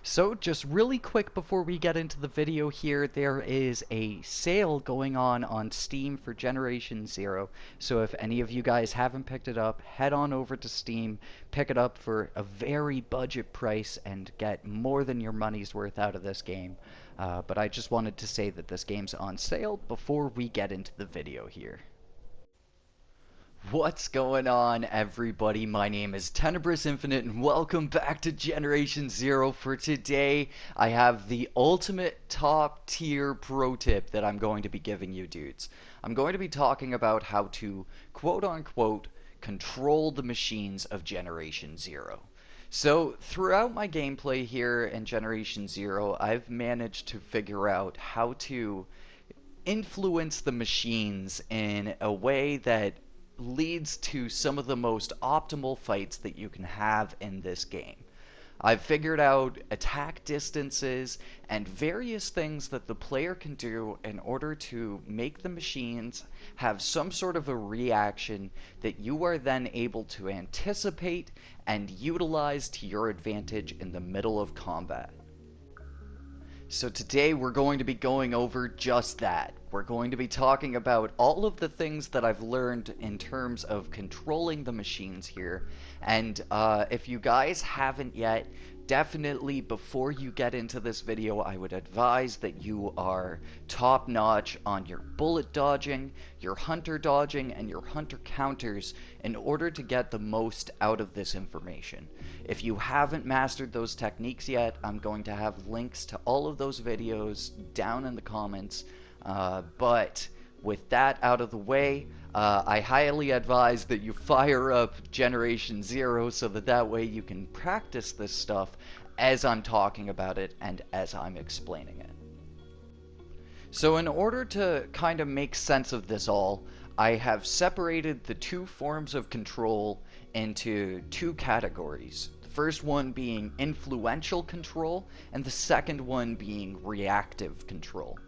So just really quick before we get into the video here, there is a sale going on Steam for Generation Zero. So if any of you guys haven't picked it up, head on over to Steam, pick it up for a very budget price, and get more than your money's worth out of this game. But I just wanted to say that this game's on sale before we get into the video here. What's going on, everybody? My name is Tenebris Infinite, and welcome back to Generation Zero. For today, I have the ultimate top tier pro tip that I'm going to be giving you dudes. I'm going to be talking about how to quote unquote control the machines of Generation Zero. So, throughout my gameplay here in Generation Zero, I've managed to figure out how to influence the machines in a way that leads to some of the most optimal fights that you can have in this game. I've figured out attack distances and various things that the player can do in order to make the machines have some sort of a reaction that you are then able to anticipate and utilize to your advantage in the middle of combat. So today we're going to be going over just that. We're going to be talking about all of the things that I've learned in terms of controlling the machines here. And if you guys haven't yet, definitely before you get into this video, I would advise that you are top notch on your bullet dodging, your hunter dodging, and your hunter counters in order to get the most out of this information. If you haven't mastered those techniques yet, I'm going to have links to all of those videos down in the comments. But with that out of the way, I highly advise that you fire up Generation Zero so that way you can practice this stuff as I'm talking about it and as I'm explaining it. So in order to kind of make sense of this all, I have separated the two forms of control into two categories. The first one being influential control, and the second one being reactive control.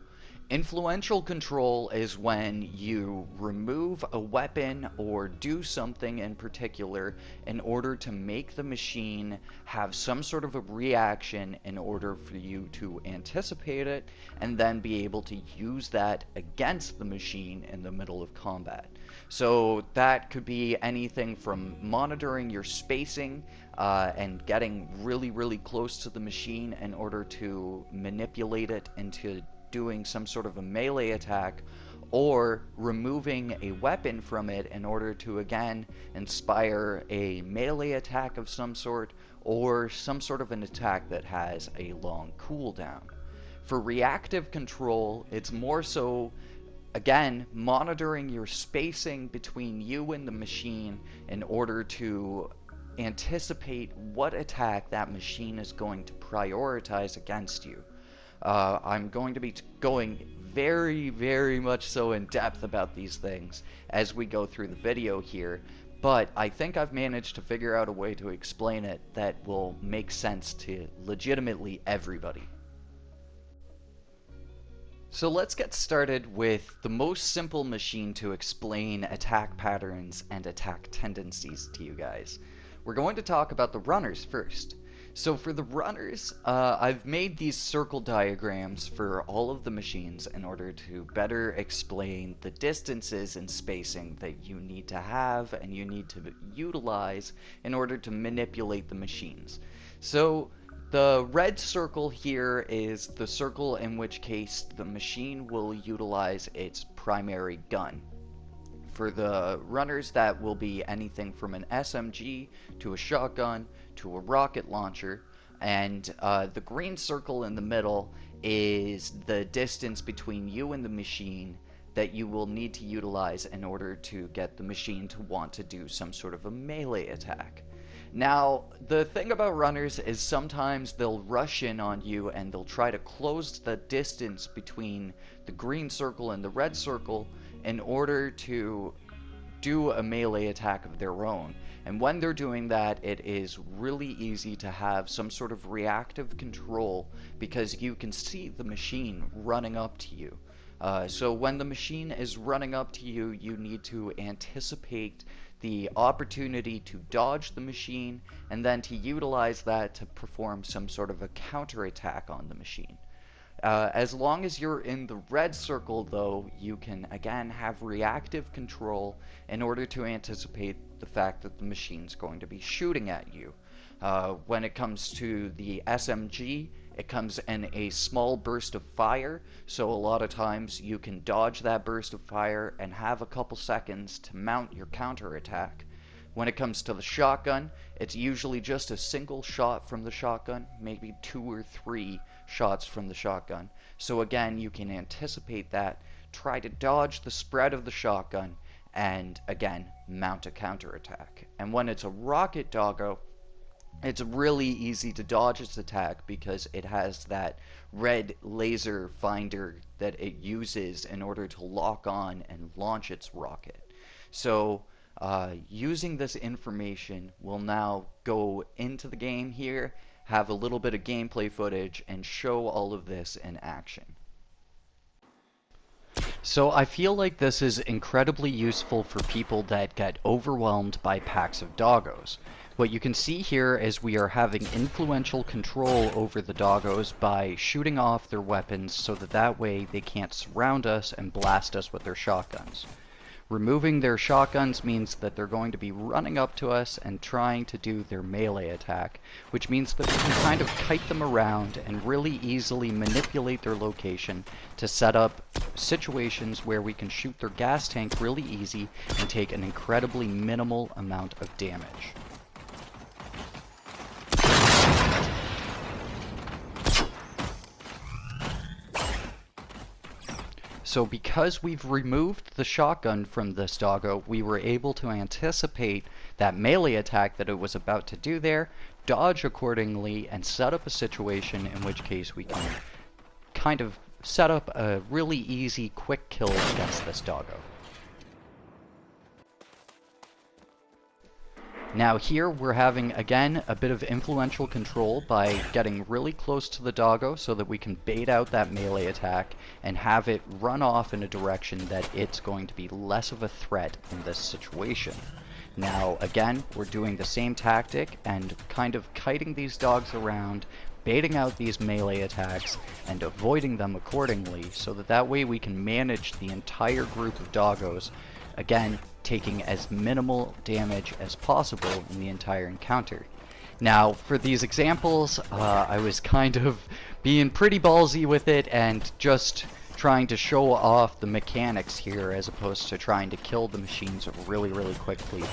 Influential control is when you remove a weapon or do something in particular in order to make the machine have some sort of a reaction in order for you to anticipate it and then be able to use that against the machine in the middle of combat. So that could be anything from monitoring your spacing and getting really close to the machine in order to manipulate it into doing some sort of a melee attack, or removing a weapon from it in order to again inspire a melee attack of some sort, or some sort of an attack that has a long cooldown. For reactive control, it's more so again monitoring your spacing between you and the machine in order to anticipate what attack that machine is going to prioritize against you. I'm going to be going very much so in depth about these things as we go through the video here, but I think I've managed to figure out a way to explain it that will make sense to legitimately everybody. So let's get started with the most simple machine to explain attack patterns and attack tendencies to you guys. We're going to talk about the runners first. So for the runners, I've made these circle diagrams for all of the machines in order to better explain the distances and spacing that you need to have and you need to utilize in order to manipulate the machines. So the red circle here is the circle in which case the machine will utilize its primary gun. For the runners, that will be anything from an SMG to a shotgun to a rocket launcher, and the green circle in the middle is the distance between you and the machine that you will need to utilize in order to get the machine to want to do some sort of a melee attack. Now, the thing about runners is sometimes they'll rush in on you and they'll try to close the distance between the green circle and the red circle in order to do a melee attack of their own. And when they're doing that, it is really easy to have some sort of reactive control because you can see the machine running up to you. So when the machine is running up to you, you need to anticipate the opportunity to dodge the machine, and then to utilize that to perform some sort of a counterattack on the machine. As long as you're in the red circle, though, you can again have reactive control in order to anticipate the fact that the machine's going to be shooting at you. When it comes to the SMG, it comes in a small burst of fire, so a lot of times you can dodge that burst of fire and have a couple seconds to mount your counterattack. When it comes to the shotgun, it's usually just a single shot from the shotgun, maybe 2 or 3 shots from the shotgun. So again, you can anticipate that, try to dodge the spread of the shotgun, and again, mount a counterattack. And when it's a rocket doggo, it's really easy to dodge its attack because it has that red laser finder that it uses in order to lock on and launch its rocket. So using this information, we'll now go into the game here, have a little bit of gameplay footage, and show all of this in action. So I feel like this is incredibly useful for people that get overwhelmed by packs of doggos. What you can see here is we are having influential control over the doggos by shooting off their weapons so that way they can't surround us and blast us with their shotguns. Removing their shotguns means that they're going to be running up to us and trying to do their melee attack, which means that we can kind of kite them around and really easily manipulate their location to set up situations where we can shoot their gas tank really easy and take an incredibly minimal amount of damage. So because we've removed the shotgun from this doggo, we were able to anticipate that melee attack that it was about to do there, dodge accordingly, and set up a situation in which case we can kind of set up a really easy quick kill against this doggo. Now here we're having, again, a bit of influential control by getting really close to the doggo so that we can bait out that melee attack and have it run off in a direction that it's going to be less of a threat in this situation. Now again, we're doing the same tactic and kind of kiting these dogs around, baiting out these melee attacks and avoiding them accordingly so that way we can manage the entire group of doggos, again, taking as minimal damage as possible in the entire encounter. Now, for these examples, I was kind of being pretty ballsy with it and just trying to show off the mechanics here as opposed to trying to kill the machines really quickly.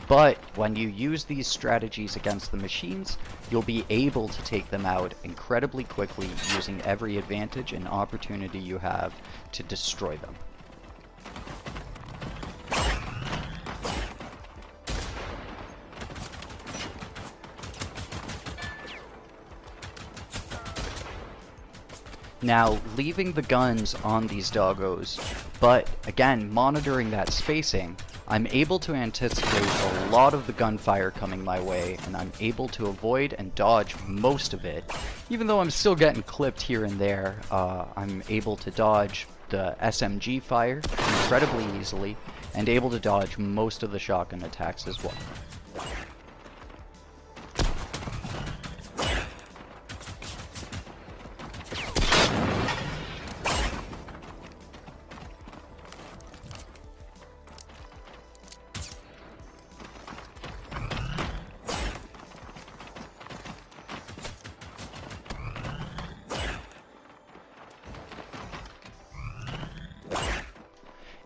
But when you use these strategies against the machines, you'll be able to take them out incredibly quickly using every advantage and opportunity you have to destroy them. Now, leaving the guns on these doggos, but again, monitoring that spacing, I'm able to anticipate a lot of the gunfire coming my way, and I'm able to avoid and dodge most of it. Even though I'm still getting clipped here and there, I'm able to dodge the SMG fire incredibly easily, and able to dodge most of the shotgun attacks as well.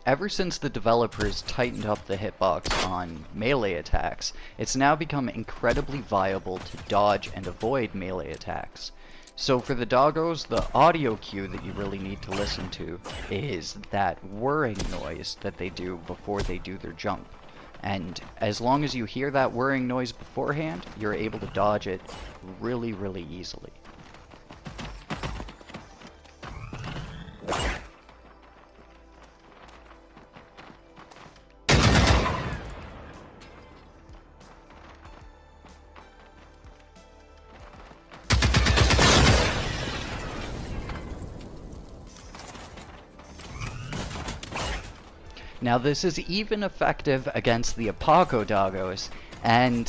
Ever since the developers tightened up the hitbox on melee attacks, it's now become incredibly viable to dodge and avoid melee attacks. So for the doggos, the audio cue that you really need to listen to is that whirring noise that they do before they do their jump. And as long as you hear that whirring noise beforehand, you're able to dodge it really easily. Now this is even effective against the Epochal doggos, and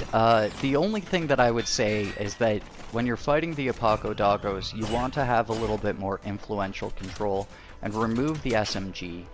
the only thing that I would say is that when you're fighting the Epochal doggos, you want to have a little bit more influential control and remove the SMG,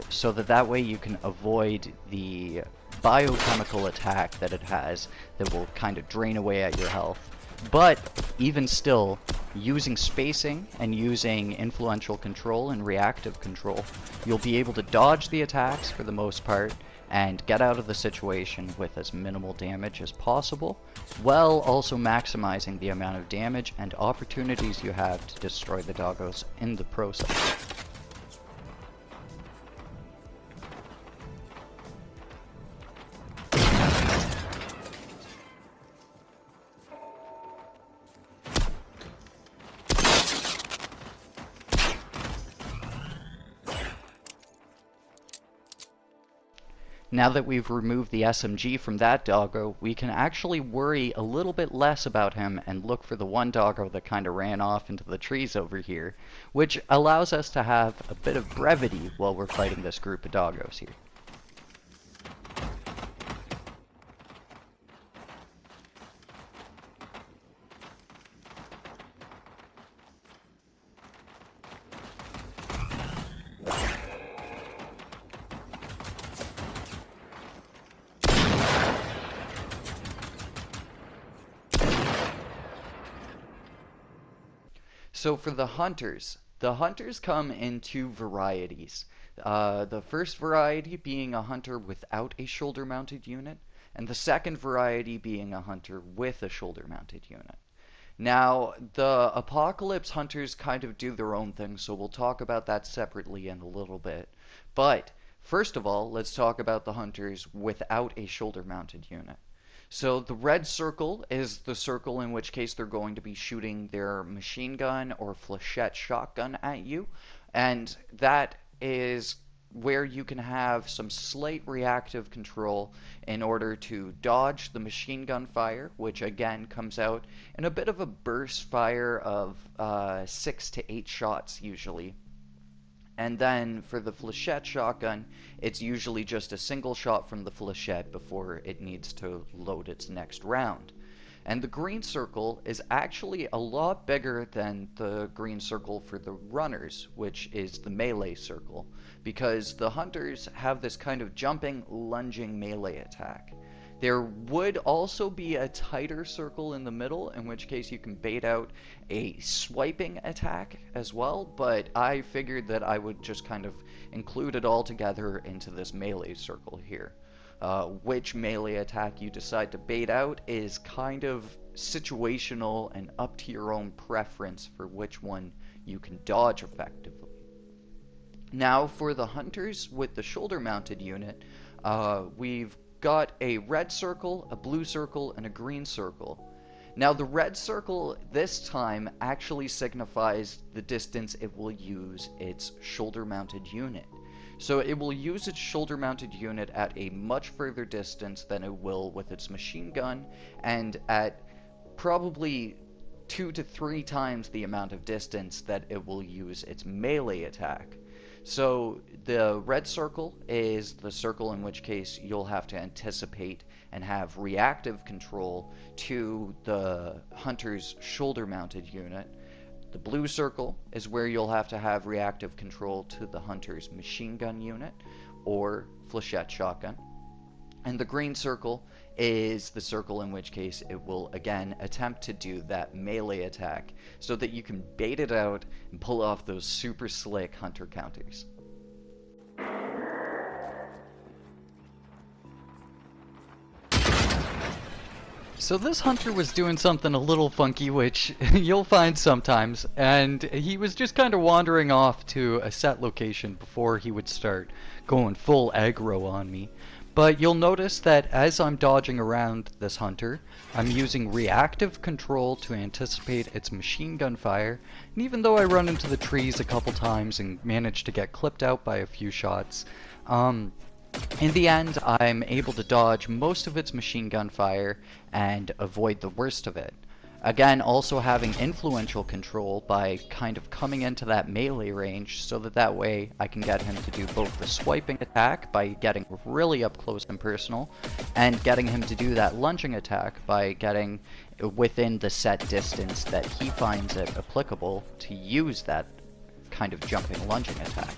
so that way you can avoid the biochemical attack that it has that will kind of drain away at your health. But even still, using spacing and using influential control and reactive control, you'll be able to dodge the attacks for the most part and get out of the situation with as minimal damage as possible, while also maximizing the amount of damage and opportunities you have to destroy the doggos in the process. Now that we've removed the SMG from that doggo, we can actually worry a little bit less about him and look for the one doggo that kind of ran off into the trees over here, which allows us to have a bit of brevity while we're fighting this group of doggos here. So for the hunters come in two varieties. The first variety being a hunter without a shoulder-mounted unit, and the second variety being a hunter with a shoulder-mounted unit. Now, the Apocalypse hunters kind of do their own thing, so we'll talk about that separately in a little bit. But first of all, let's talk about the hunters without a shoulder-mounted unit. So the red circle is the circle in which case they're going to be shooting their machine gun or flechette shotgun at you, and that is where you can have some slight reactive control in order to dodge the machine gun fire, which again comes out in a bit of a burst fire of 6 to 8 shots usually. And then for the flechette shotgun, it's usually just a single shot from the flechette before it needs to load its next round. And the green circle is actually a lot bigger than the green circle for the runners, which is the melee circle, because the hunters have this kind of jumping, lunging melee attack. There would also be a tighter circle in the middle, in which case you can bait out a swiping attack as well, but I figured that I would just kind of include it all together into this melee circle here. Which melee attack you decide to bait out is kind of situational and up to your own preference for which one you can dodge effectively. Now for the hunters with the shoulder-mounted unit, we've got a red circle, a blue circle, and a green circle. Now the red circle this time actually signifies the distance it will use its shoulder-mounted unit. So it will use its shoulder-mounted unit at a much further distance than it will with its machine gun, and at probably 2 to 3 times the amount of distance that it will use its melee attack. So the red circle is the circle in which case you'll have to anticipate and have reactive control to the hunter's shoulder-mounted unit. The blue circle is where you'll have to have reactive control to the hunter's machine gun unit or flechette shotgun. And the green circle is the circle in which case it will again attempt to do that melee attack so that you can bait it out and pull off those super slick hunter counters. So this hunter was doing something a little funky, which you'll find sometimes, and he was just kind of wandering off to a set location before he would start going full aggro on me. But you'll notice that as I'm dodging around this hunter, I'm using reactive control to anticipate its machine gun fire, and even though I run into the trees a couple times and manage to get clipped out by a few shots, in the end I'm able to dodge most of its machine gun fire and avoid the worst of it. Again, also having influential control by kind of coming into that melee range so that way I can get him to do both the swiping attack by getting really up close and personal, and getting him to do that lunging attack by getting within the set distance that he finds it applicable to use that kind of jumping lunging attack.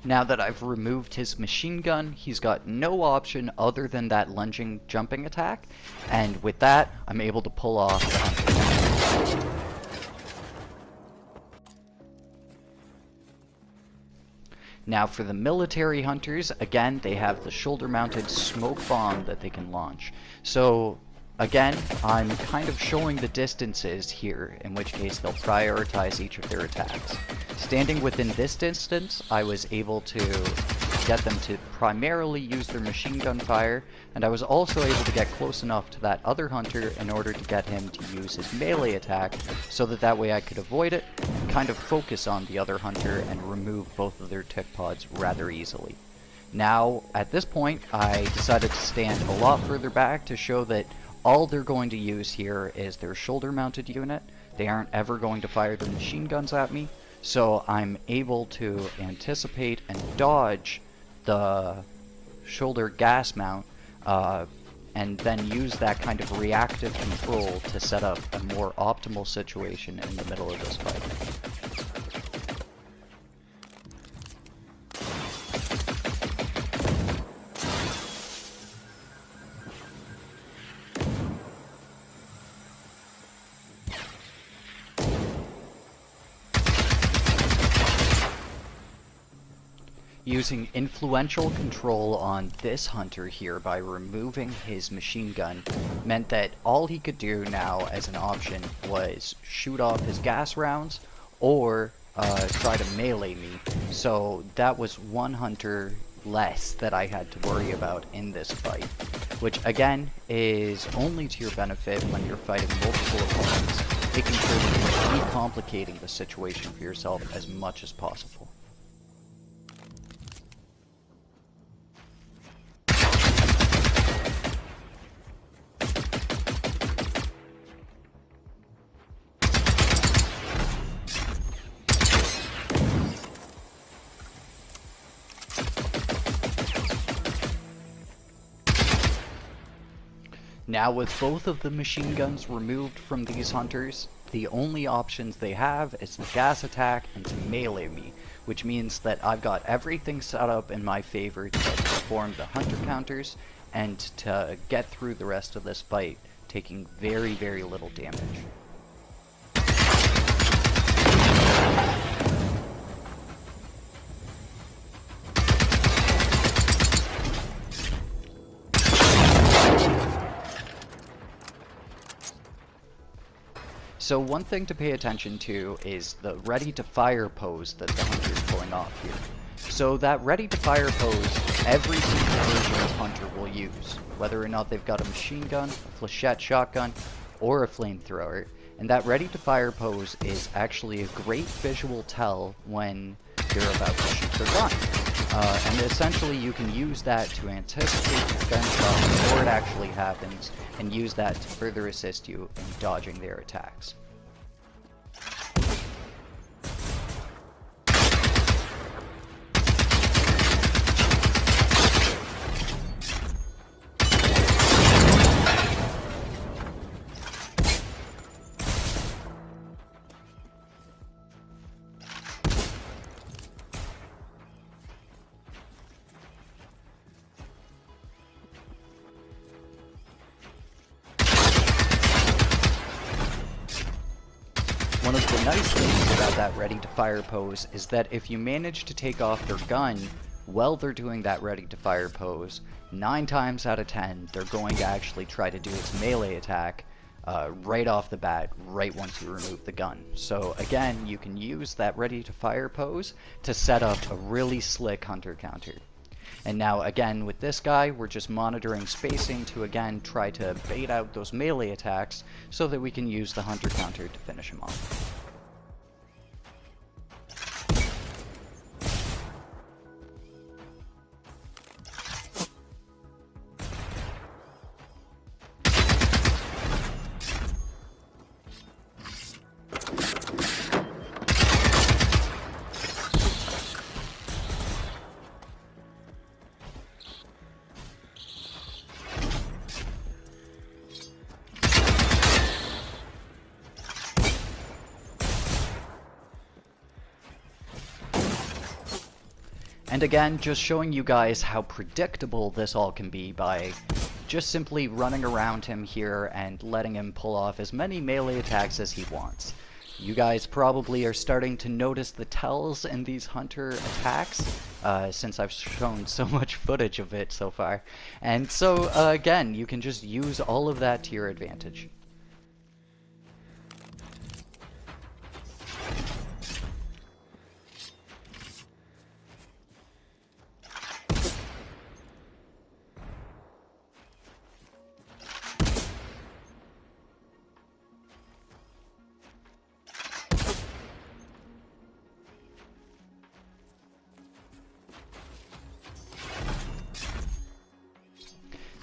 Now that I've removed his machine gun, he's got no option other than that lunging jumping attack, and with that, I'm able to pull off the hunter. Now for the military hunters, again, they have the shoulder-mounted smoke bomb that they can launch. So again, I'm kind of showing the distances here, in which case they'll prioritize each of their attacks. Standing within this distance, I was able to get them to primarily use their machine gun fire, and I was also able to get close enough to that other hunter in order to get him to use his melee attack, so that way I could avoid it, and kind of focus on the other hunter and remove both of their tick pods rather easily. Now, at this point, I decided to stand a lot further back to show that all they're going to use here is their shoulder-mounted unit. They aren't ever going to fire their machine guns at me, so I'm able to anticipate and dodge the shoulder gas mount, and then use that kind of reactive control to set up a more optimal situation in the middle of this fight. Using influential control on this hunter here by removing his machine gun meant that all he could do now as an option was shoot off his gas rounds or try to melee me. So that was one hunter less that I had to worry about in this fight, which again is only to your benefit when you're fighting multiple opponents, making sure that you're decomplicating the situation for yourself as much as possible. Now with both of the machine guns removed from these hunters, the only options they have is the gas attack and to melee me, which means that I've got everything set up in my favor to perform the hunter counters and to get through the rest of this fight, taking very, very little damage. So one thing to pay attention to is the ready to fire pose that the hunter is pulling off here. So that ready to fire pose, every single version of hunter will use, whether or not they've got a machine gun, a flechette shotgun, or a flamethrower. And that ready to fire pose is actually a great visual tell when they're about to shoot their gun. And essentially you can use that to anticipate the gunshot before it actually happens, and use that to further assist you in dodging their attacks. One of the nice things about that ready to fire pose is that if you manage to take off their gun while they're doing that ready to fire pose, 9 times out of 10, they're going to actually try to do its melee attack right off the bat, right once you remove the gun. So again, you can use that ready to fire pose to set up a really slick hunter counter. And now again, with this guy, we're just monitoring spacing to again try to bait out those melee attacks so that we can use the hunter counter to finish him off. And again, just showing you guys how predictable this all can be by just simply running around him here and letting him pull off as many melee attacks as he wants. You guys probably are starting to notice the tells in these hunter attacks, since I've shown so much footage of it so far. And so, again, you can just use all of that to your advantage.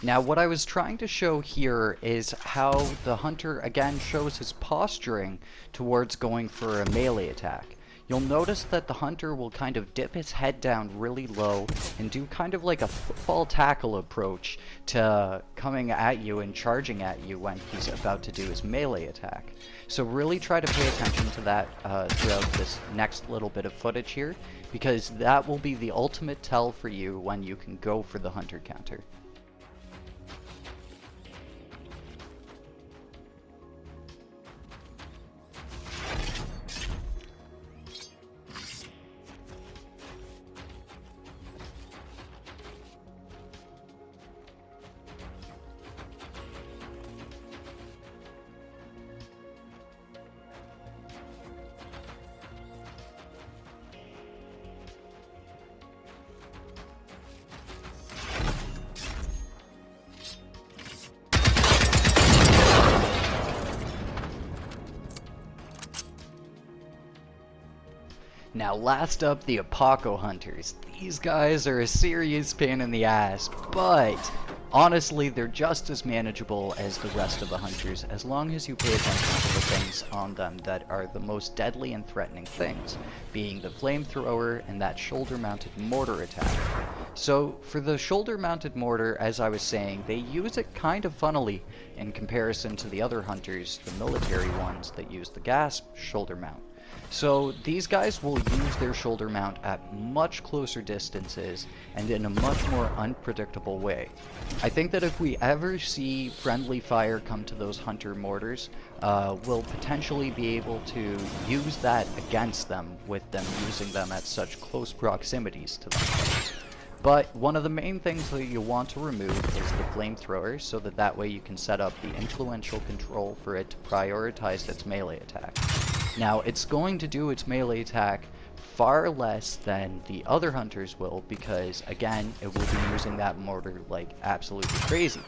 Now, what I was trying to show here is how the hunter again shows his posturing towards going for a melee attack. You'll notice that the hunter will kind of dip his head down really low and do kind of like a football tackle approach to coming at you and charging at you when he's about to do his melee attack. So really try to pay attention to that throughout this next little bit of footage here, because that will be the ultimate tell for you when you can go for the hunter counter. Now last up, the Epochal Hunters. These guys are a serious pain in the ass, but honestly they're just as manageable as the rest of the hunters as long as you pay attention to the things on them that are the most deadly and threatening things, being the flamethrower and that shoulder-mounted mortar attack. So for the shoulder-mounted mortar, as I was saying, they use it kind of funnily in comparison to the other hunters, the military ones that use the gas shoulder mount. So these guys will use their shoulder mount at much closer distances and in a much more unpredictable way. I think that if we ever see friendly fire come to those hunter mortars, we'll potentially be able to use that against them with them using them at such close proximities to them. But one of the main things that you want to remove is the flamethrower, so that way you can set up the influential control for it to prioritize its melee attack. Now, it's going to do its melee attack far less than the other hunters will, because again, it will be using that mortar like absolutely crazy.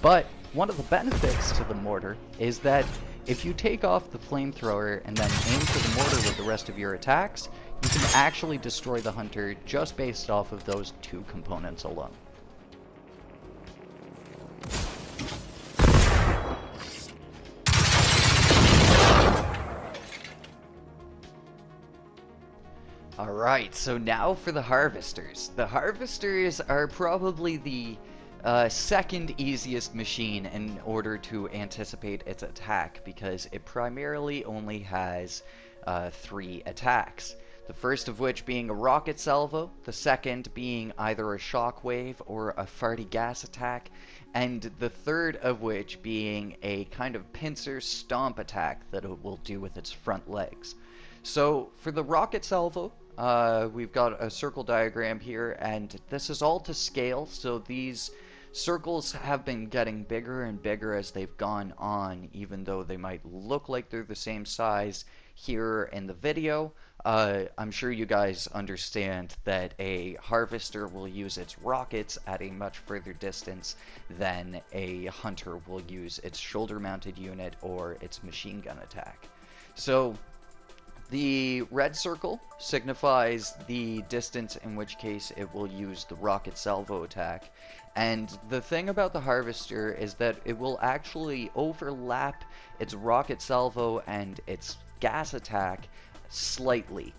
But one of the benefits to the mortar is that if you take off the flamethrower and then aim for the mortar with the rest of your attacks, you can actually destroy the hunter just based off of those two components alone. Alright, so now for the harvesters. The harvesters are probably the second easiest machine in order to anticipate its attack, because it primarily only has 3 attacks. The first of which being a rocket salvo, the second being either a shockwave or a farty gas attack, and the third of which being a kind of pincer stomp attack that it will do with its front legs. So for the rocket salvo, We've got a circle diagram here, and this is all to scale, so these circles have been getting bigger and bigger as they've gone on, even though they might look like they're the same size here in the video. I'm sure you guys understand that a harvester will use its rockets at a much further distance than a hunter will use its shoulder-mounted unit or its machine gun attack. So the red circle signifies the distance in which case it will use the rocket salvo attack. And the thing about the harvester is that it will actually overlap its rocket salvo and its gas attack slightly.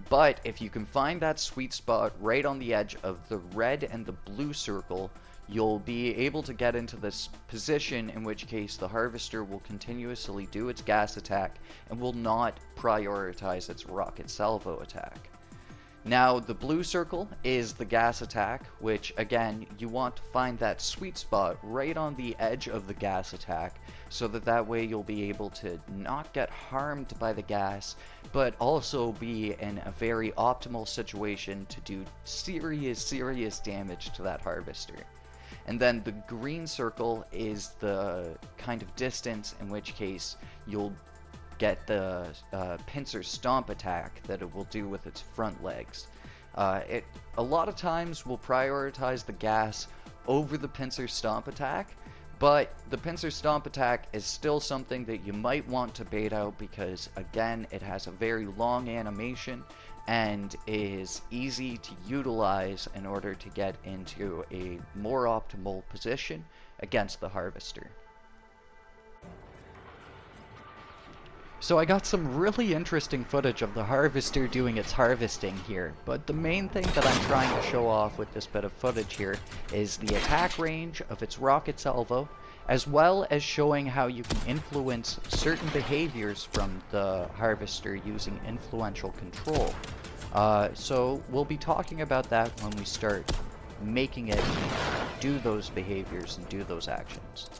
But if you can find that sweet spot right on the edge of the red and the blue circle, you'll be able to get into this position in which case the harvester will continuously do its gas attack and will not prioritize its rocket salvo attack. Now, the blue circle is the gas attack, which again, you want to find that sweet spot right on the edge of the gas attack, so that way you'll be able to not get harmed by the gas, but also be in a very optimal situation to do serious damage to that harvester. And then the green circle is the kind of distance in which case you'll get the pincer stomp attack that it will do with its front legs. It a lot of times will prioritize the gas over the pincer stomp attack, but the pincer stomp attack is still something that you might want to bait out because, again, it has a very long animation and is easy to utilize in order to get into a more optimal position against the harvester. So I got some really interesting footage of the harvester doing its harvesting here, but the main thing that I'm trying to show off with this bit of footage here is the attack range of its rocket salvo, as well as showing how you can influence certain behaviors from the harvester using influential control. So we'll be talking about that when we start making it do those behaviors and do those actions.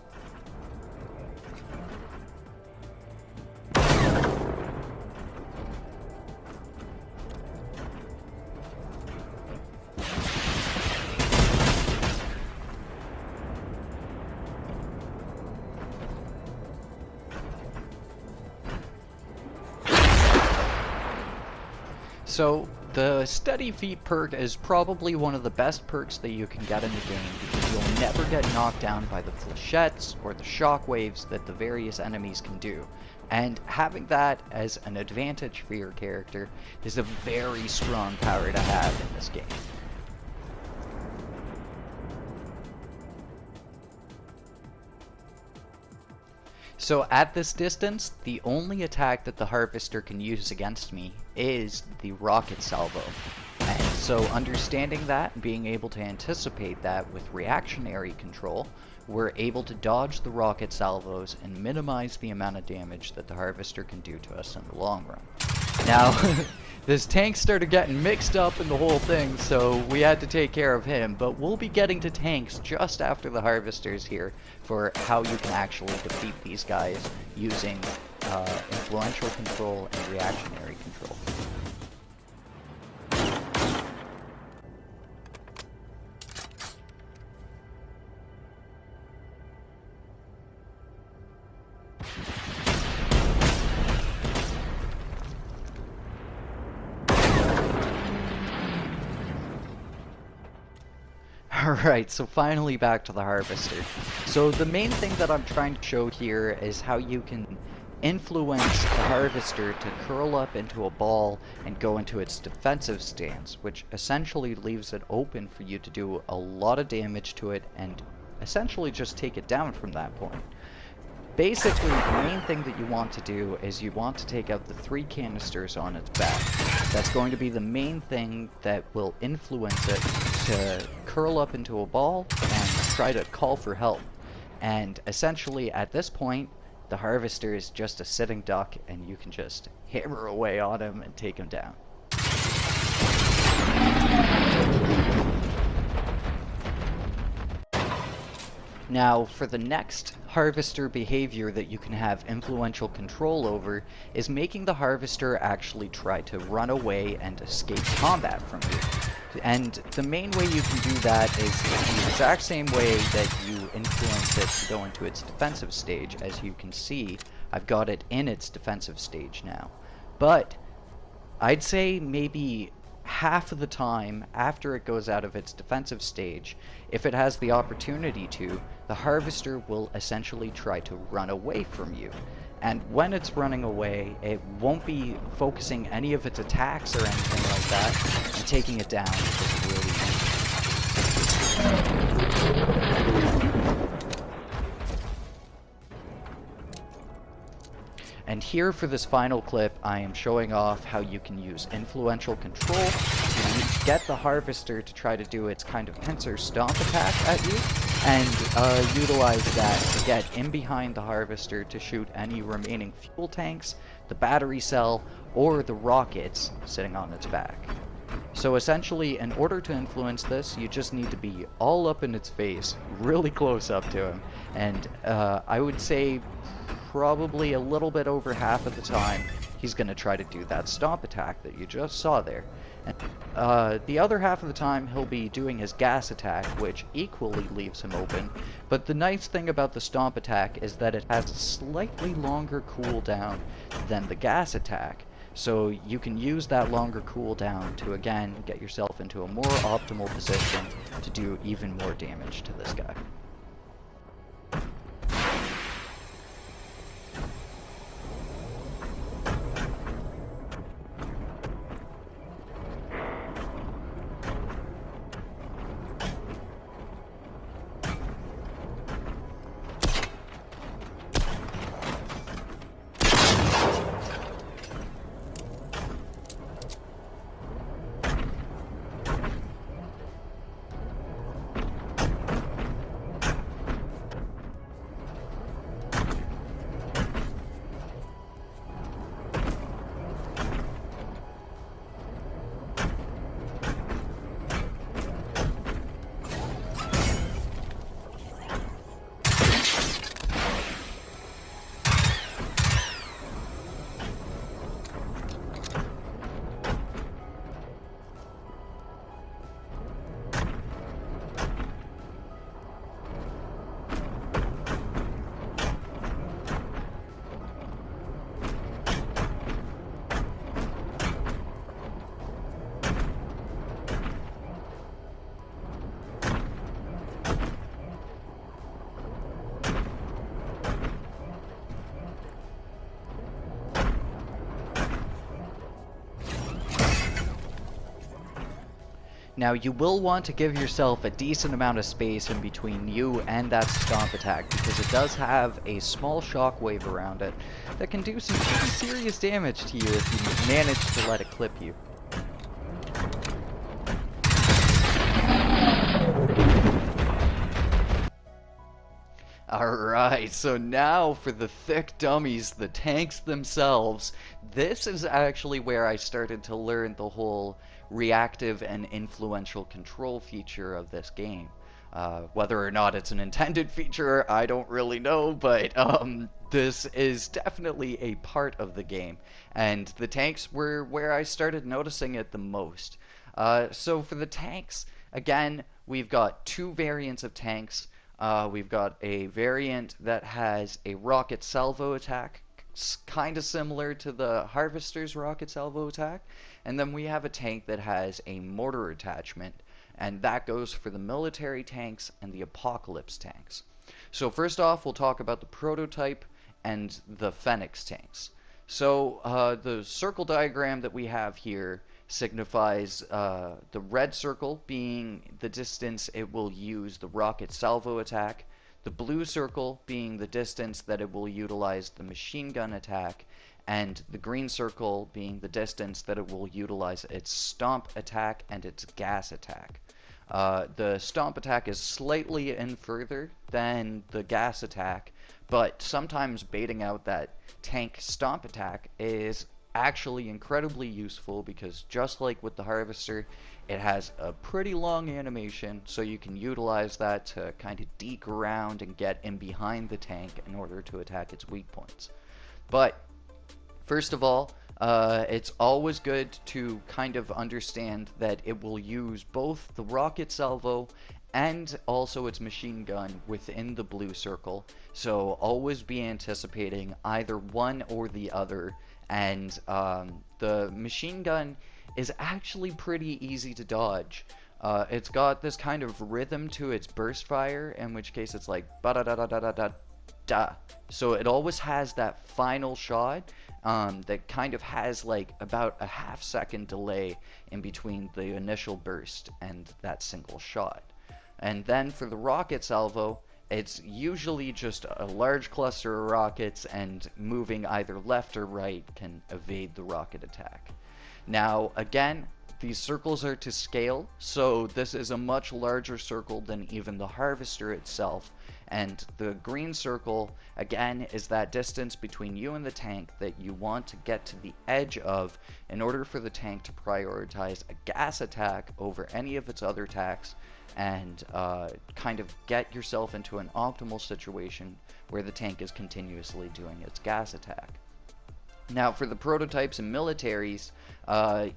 So, the Steady Feet perk is probably one of the best perks that you can get in the game because you'll never get knocked down by the flechettes or the shockwaves that the various enemies can do. And having that as an advantage for your character is a very strong power to have in this game. So at this distance, the only attack that the harvester can use against me is the rocket salvo. And so understanding that and being able to anticipate that with reactionary control, we're able to dodge the rocket salvos and minimize the amount of damage that the harvester can do to us in the long run. Now, this tank started getting mixed up in the whole thing, so we had to take care of him, but we'll be getting to tanks just after the harvesters here for how you can actually defeat these guys using influential control and reactionary control. Alright, so finally back to the harvester. So the main thing that I'm trying to show here is how you can influence the harvester to curl up into a ball and go into its defensive stance, which essentially leaves it open for you to do a lot of damage to it and essentially just take it down from that point. Basically, the main thing that you want to do is you want to take out the 3 canisters on its back. That's going to be the main thing that will influence it to curl up into a ball and try to call for help. And essentially, at this point, the harvester is just a sitting duck and you can just hammer away on him and take him down. Now, for the next harvester behavior that you can have influential control over is making the harvester actually try to run away and escape combat from you. And the main way you can do that is the exact same way that you influence it to go into its defensive stage. As you can see, I've got it in its defensive stage now. But I'd say maybe half of the time after it goes out of its defensive stage, if it has the opportunity to, the harvester will essentially try to run away from you. And when it's running away, it won't be focusing any of its attacks or anything like that, and taking it down is really easy. And here for this final clip, I am showing off how you can use influential control to get the harvester to try to do its kind of pincer stomp attack at you, and utilize that to get in behind the harvester to shoot any remaining fuel tanks, the battery cell, or the rockets sitting on its back. So essentially, in order to influence this, you just need to be all up in its face, really close up to him, and I would say probably a little bit over half of the time he's going to try to do that stomp attack that you just saw there. And the other half of the time he'll be doing his gas attack, which equally leaves him open. But the nice thing about the stomp attack is that it has a slightly longer cooldown than the gas attack. So you can use that longer cooldown to again get yourself into a more optimal position to do even more damage to this guy. Now you will want to give yourself a decent amount of space in between you and that stomp attack, because it does have a small shockwave around it that can do some pretty serious damage to you if you manage to let it clip you. Alright, so now for the thick dummies, the tanks themselves. This is actually where I started to learn the whole reactive and influential control feature of this game. Whether or not it's an intended feature, I don't really know, but this is definitely a part of the game. And the tanks were where I started noticing it the most. So for the tanks, again, we've got two variants of tanks. We've got a variant that has a rocket salvo attack, kind of similar to the Harvester's rocket salvo attack. And then we have a tank that has a mortar attachment, and that goes for the military tanks and the apocalypse tanks. So first off, we'll talk about the prototype and the Phoenix tanks. So the circle diagram that we have here signifies the red circle being the distance it will use the rocket salvo attack, the blue circle being the distance that it will utilize the machine gun attack, and the green circle being the distance that it will utilize its stomp attack and its gas attack. The stomp attack is slightly in further than the gas attack, but sometimes baiting out that tank stomp attack is actually incredibly useful because just like with the harvester, it has a pretty long animation, so you can utilize that to kind of deke around and get in behind the tank in order to attack its weak points. But first of all, it's always good to kind of understand that it will use both the rocket salvo and also its machine gun within the blue circle. So always be anticipating either one or the other. And the machine gun is actually pretty easy to dodge. It's got this kind of rhythm to its burst fire, in which case it's like ba da da da da da da da. So it always has that final shot that kind of has like about a half-second delay in between the initial burst and that single shot. And then for the rocket salvo, it's usually just a large cluster of rockets, and moving either left or right can evade the rocket attack. Now, again, these circles are to scale, so this is a much larger circle than even the harvester itself. And the green circle, again, is that distance between you and the tank that you want to get to the edge of in order for the tank to prioritize a gas attack over any of its other attacks, and kind of get yourself into an optimal situation where the tank is continuously doing its gas attack. Now, for the prototypes and militaries,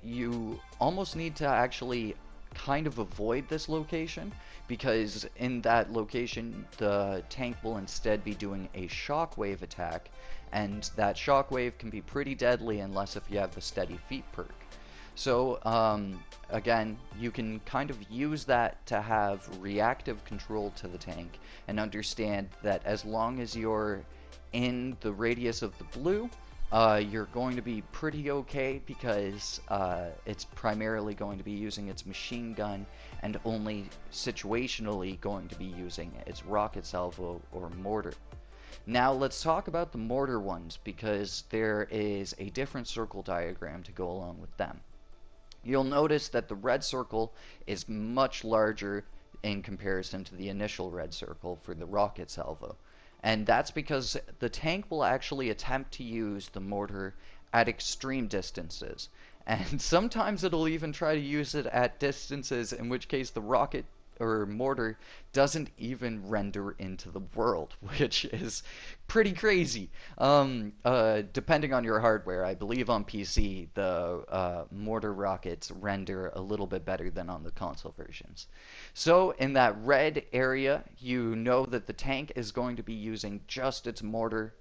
you almost need to actually kind of avoid this location, because in that location the tank will instead be doing a shockwave attack, and that shockwave can be pretty deadly unless if you have the steady feet perk. So again, you can kind of use that to have reactive control to the tank, and understand that as long as you're in the radius of the blue, you're going to be pretty okay, because it's primarily going to be using its machine gun and only situationally going to be using its rocket salvo or mortar. Now let's talk about the mortar ones, because there is a different circle diagram to go along with them. You'll notice that the red circle is much larger in comparison to the initial red circle for the rocket salvo. And that's because the tank will actually attempt to use the mortar at extreme distances. And sometimes it'll even try to use it at distances in which case the rocket or mortar doesn't even render into the world, which is pretty crazy. Depending on your hardware, I believe on PC the mortar rockets render a little bit better than on the console versions. So in that red area, you know that the tank is going to be using just its mortar,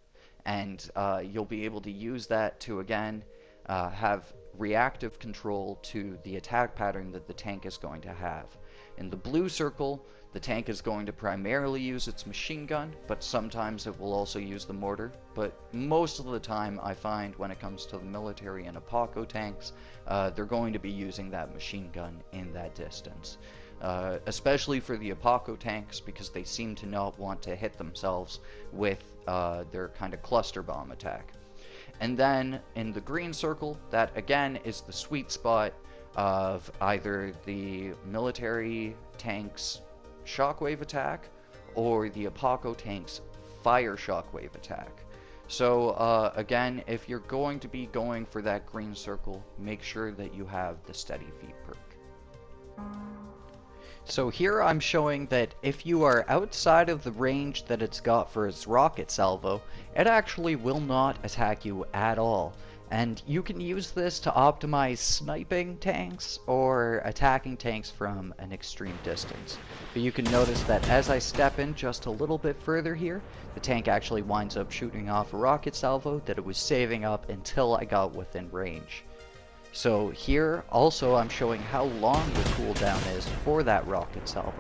and you'll be able to use that to again have reactive control to the attack pattern that the tank is going to have. In the blue circle, the tank is going to primarily use its machine gun, but sometimes it will also use the mortar. But most of the time, I find when it comes to the military and Epochal tanks, they're going to be using that machine gun in that distance. Especially for the Epochal tanks, because they seem to not want to hit themselves with their kind of cluster bomb attack. And then in the green circle, that again is the sweet spot of either the military tank's shockwave attack or the Epochal tank's fire shockwave attack. So again, if you're going to be going for that green circle, make sure that you have the steady feet perk. So here I'm showing that if you are outside of the range that it's got for its rocket salvo, it actually will not attack you at all. And you can use this to optimize sniping tanks or attacking tanks from an extreme distance. But you can notice that as I step in just a little bit further here, the tank actually winds up shooting off a rocket salvo that it was saving up until I got within range. So here also I'm showing how long the cooldown is for that rocket salvo.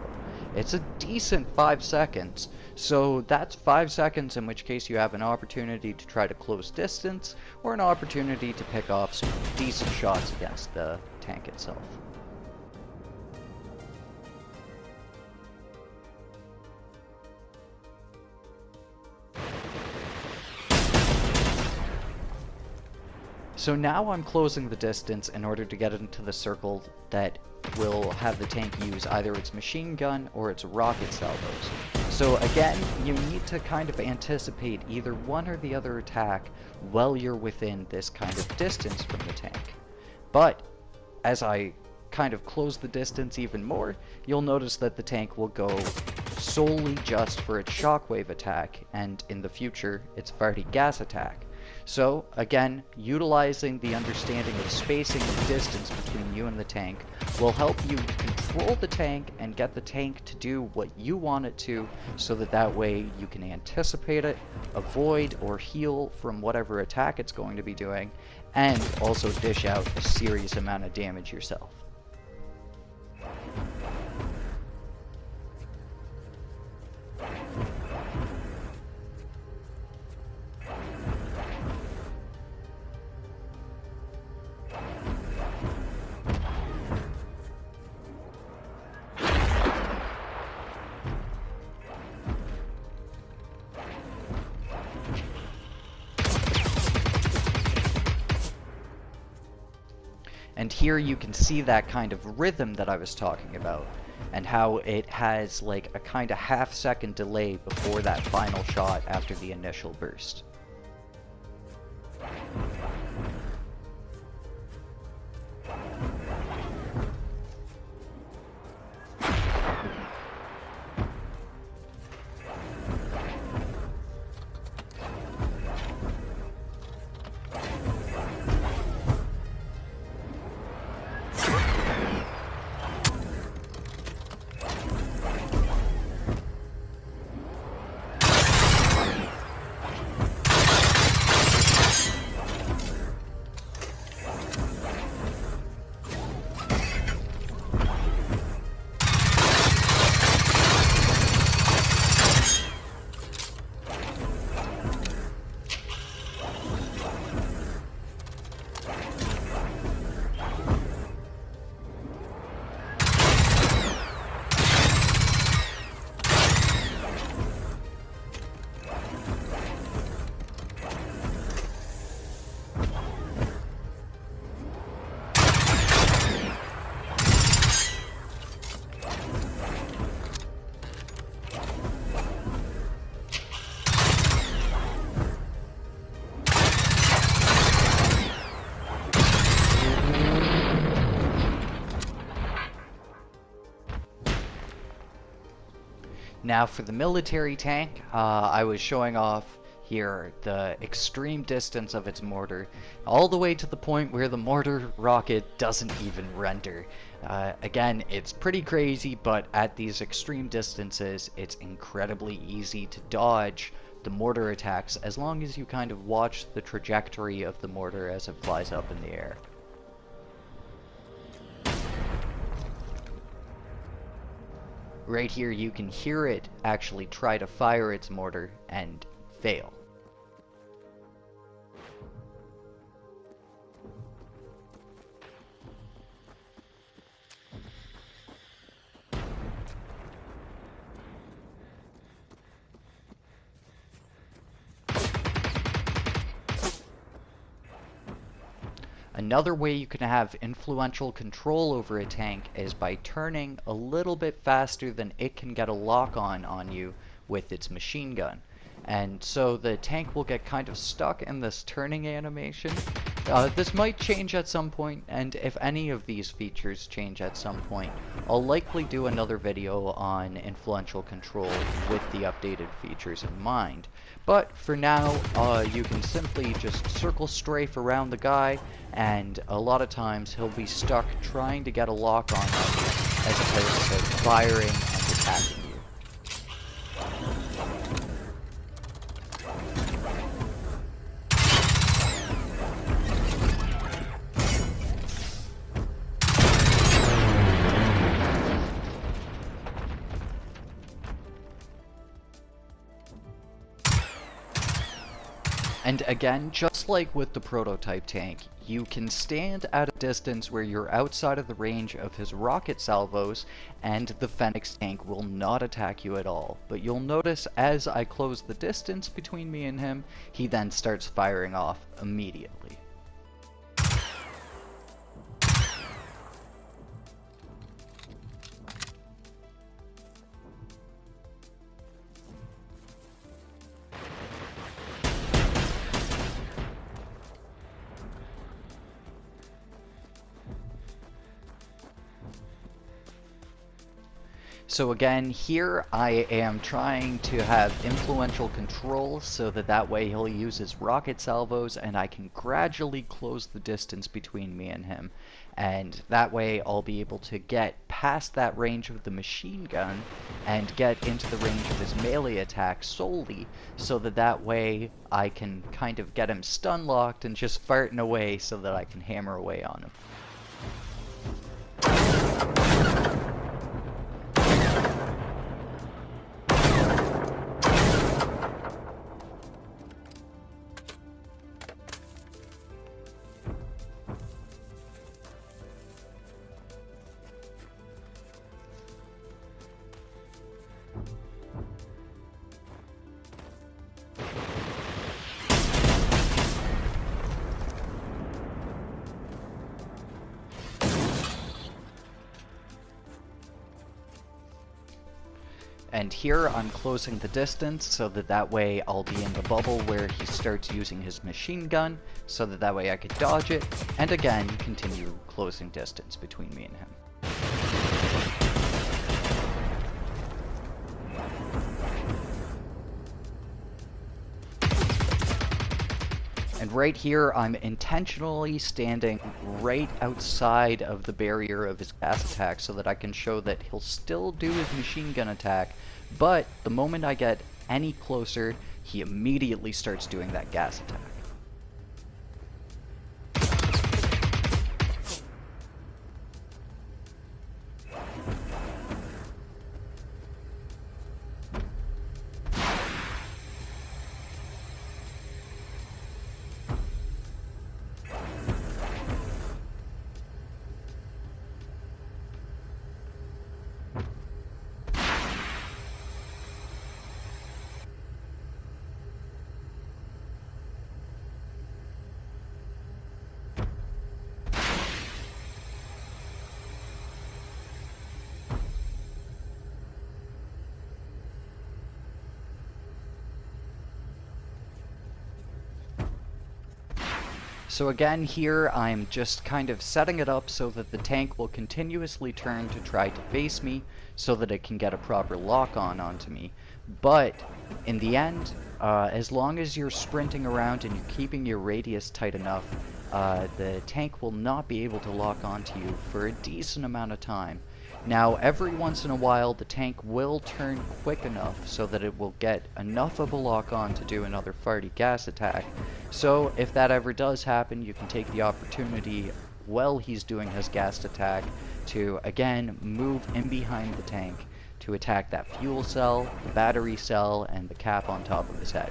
It's a decent 5 seconds, so that's 5 seconds in which case you have an opportunity to try to close distance, or an opportunity to pick off some decent shots against the tank itself. So now I'm closing the distance in order to get into the circle that will have the tank use either its machine gun or its rocket salvos. So again, you need to kind of anticipate either one or the other attack while you're within this kind of distance from the tank. But as I kind of close the distance even more, you'll notice that the tank will go solely just for its shockwave attack, and in the future, its Vardy gas attack. So, again, utilizing the understanding of spacing and distance between you and the tank will help you control the tank and get the tank to do what you want it to, so that way you can anticipate it, avoid or heal from whatever attack it's going to be doing, and also dish out a serious amount of damage yourself. And here you can see that kind of rhythm that I was talking about, and how it has like a kind of half-second delay before that final shot after the initial burst. Now for the military tank, I was showing off here the extreme distance of its mortar, all the way to the point where the mortar rocket doesn't even render. Again, it's pretty crazy, but at these extreme distances, it's incredibly easy to dodge the mortar attacks as long as you kind of watch the trajectory of the mortar as it flies up in the air. Right here you can hear it actually try to fire its mortar and fail. Another way you can have influential control over a tank is by turning a little bit faster than it can get a lock on you with its machine gun. And so the tank will get kind of stuck in this turning animation. This might change at some point, and if any of these features change at some point, I'll likely do another video on influential control with the updated features in mind. But for now, you can simply just circle strafe around the guy, and a lot of times he'll be stuck trying to get a lock on you, as opposed to firing and attacking you. And again, just like with the prototype tank, you can stand at a distance where you're outside of the range of his rocket salvos, and the Phoenix tank will not attack you at all. But you'll notice as I close the distance between me and him, he then starts firing off immediately. So again, here I am trying to have influential control so that way he'll use his rocket salvos and I can gradually close the distance between me and him. And that way I'll be able to get past that range of the machine gun and get into the range of his melee attack solely, so that way I can kind of get him stun locked and just farting away so that I can hammer away on him. And here I'm closing the distance so that way I'll be in the bubble where he starts using his machine gun, so that way I could dodge it, and again continue closing distance between me and him. And right here, I'm intentionally standing right outside of the barrier of his gas attack so that I can show that he'll still do his machine gun attack, but the moment I get any closer, he immediately starts doing that gas attack. So again here I'm just kind of setting it up so that the tank will continuously turn to try to face me so that it can get a proper lock onto me. But in the end, as long as you're sprinting around and you're keeping your radius tight enough, the tank will not be able to lock onto you for a decent amount of time. Now, every once in a while, the tank will turn quick enough so that it will get enough of a lock on to do another farty gas attack. So, if that ever does happen, you can take the opportunity while he's doing his gas attack to, again, move in behind the tank to attack that fuel cell, the battery cell, and the cap on top of his head.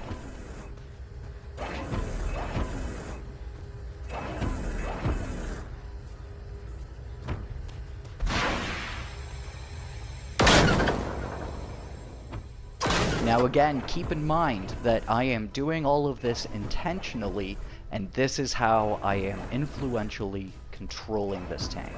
Now again, keep in mind that I am doing all of this intentionally, and this is how I am influentially controlling this tank.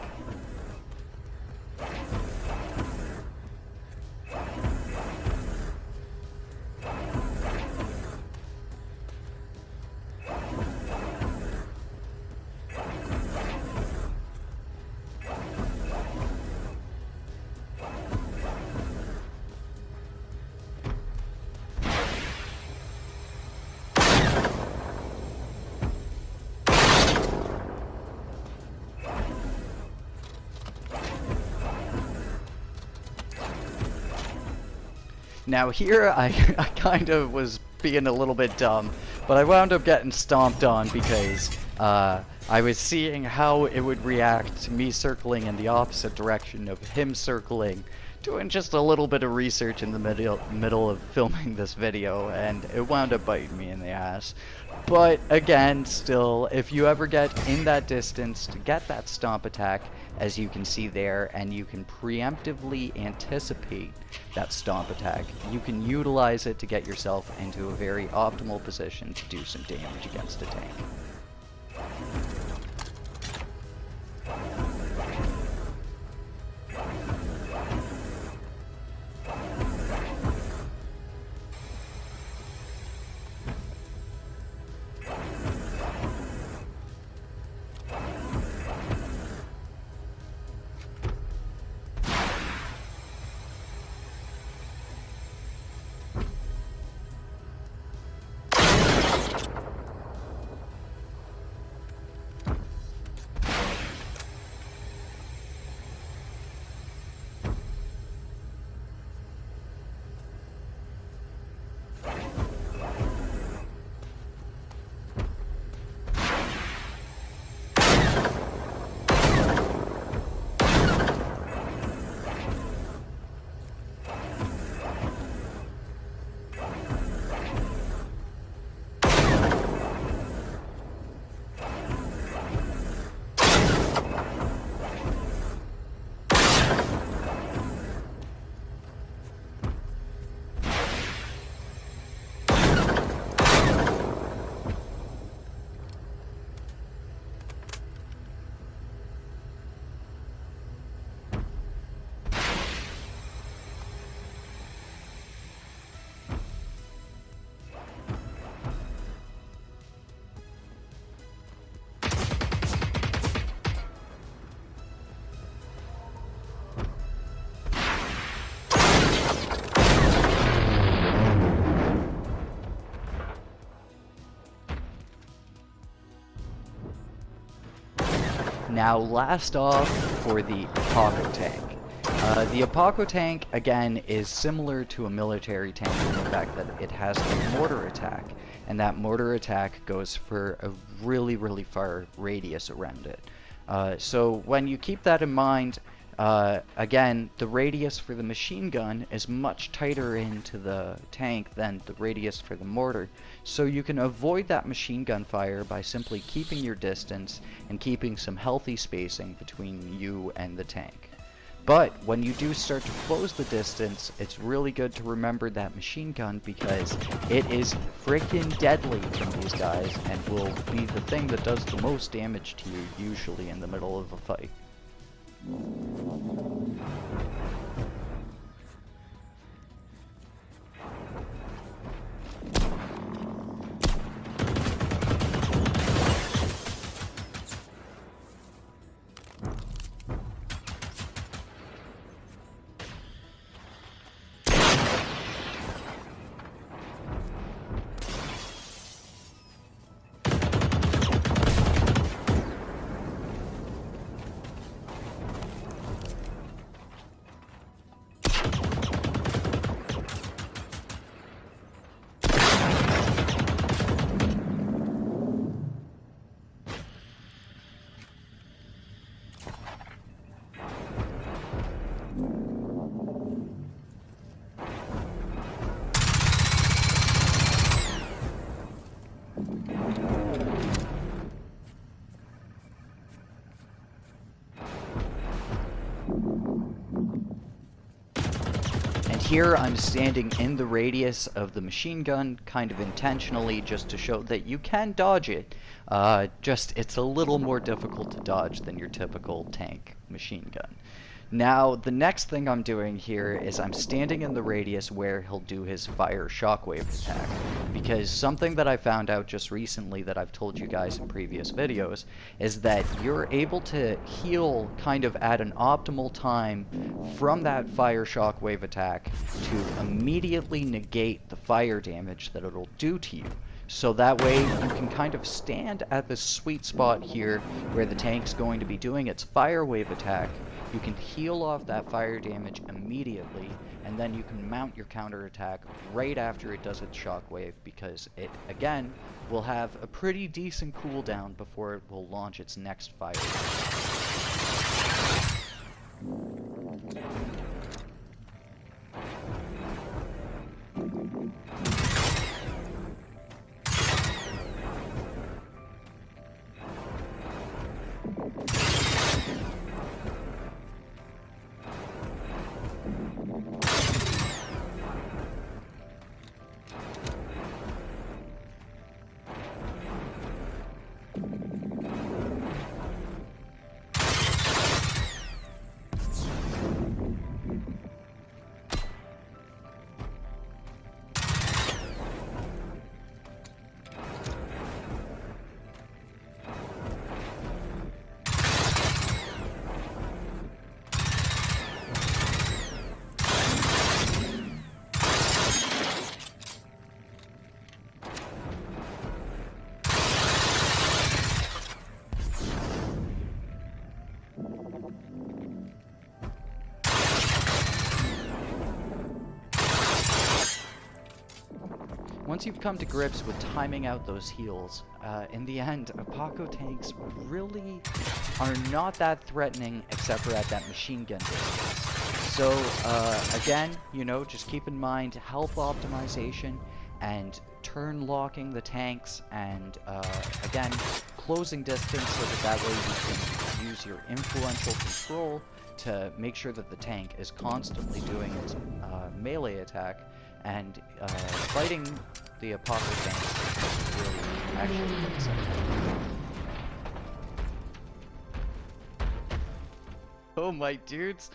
Now here, I kind of was being a little bit dumb, but I wound up getting stomped on because I was seeing how it would react to me circling in the opposite direction of him circling, doing just a little bit of research in the middle of filming this video, and it wound up biting me in the ass. But again, still, if you ever get in that distance to get that stomp attack, as you can see there, and you can preemptively anticipate that stomp attack, you can utilize it to get yourself into a very optimal position to do some damage against a tank. Now, last off for the Epochal tank. The Epochal tank, again, is similar to a military tank in the fact that it has a mortar attack, and that mortar attack goes for a really, really far radius around it. So when you keep that in mind, again, the radius for the machine gun is much tighter into the tank than the radius for the mortar, so you can avoid that machine gun fire by simply keeping your distance and keeping some healthy spacing between you and the tank. But when you do start to close the distance, it's really good to remember that machine gun because it is freaking deadly from these guys and will be the thing that does the most damage to you usually in the middle of a fight. Here I'm standing in the radius of the machine gun, kind of intentionally, just to show that you can dodge it. It's a little more difficult to dodge than your typical tank machine gun. Now, the next thing I'm doing here is I'm standing in the radius where he'll do his fire shockwave attack. Because something that I found out just recently that I've told you guys in previous videos is that you're able to heal kind of at an optimal time from that fire shockwave attack to immediately negate the fire damage that it'll do to you. So that way you can kind of stand at the sweet spot here where the tank's going to be doing its fire wave attack. You can heal off that fire damage immediately, and then you can mount your counterattack right after it does its shockwave, because it, again, will have a pretty decent cooldown before it will launch its next fire. Once you've come to grips with timing out those heals, in the end, Epochal tanks really are not that threatening except for at that machine gun distance. So, again, you know, just keep in mind health optimization and turn locking the tanks and, again, closing distance so that way you can use your influential control to make sure that the tank is constantly doing its melee attack, and fighting the Epochal tanks is really actually exciting. Oh my dudes,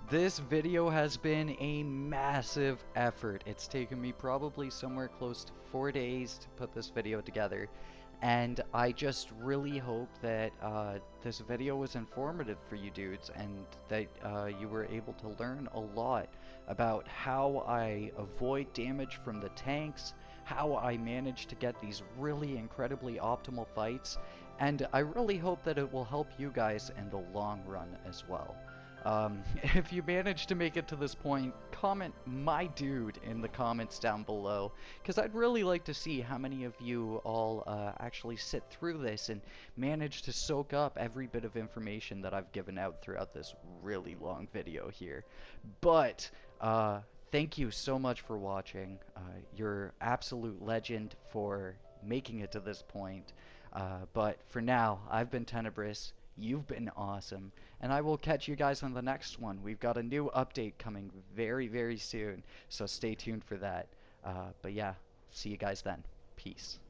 this video has been a massive effort. It's taken me probably somewhere close to 4 days to put this video together, and I just really hope that this video was informative for you dudes, and that you were able to learn a lot about how I avoid damage from the tanks, how I managed to get these really incredibly optimal fights, and I really hope that it will help you guys in the long run as well. If you manage to make it to this point, comment "my dude" in the comments down below, because I'd really like to see how many of you all actually sit through this and manage to soak up every bit of information that I've given out throughout this really long video here. But, thank you so much for watching. You're absolute legend for making it to this point. But for now, I've been Tenebris. You've been awesome, and I will catch you guys on the next one. We've got a new update coming very, very soon, so stay tuned for that. But yeah, see you guys then. Peace.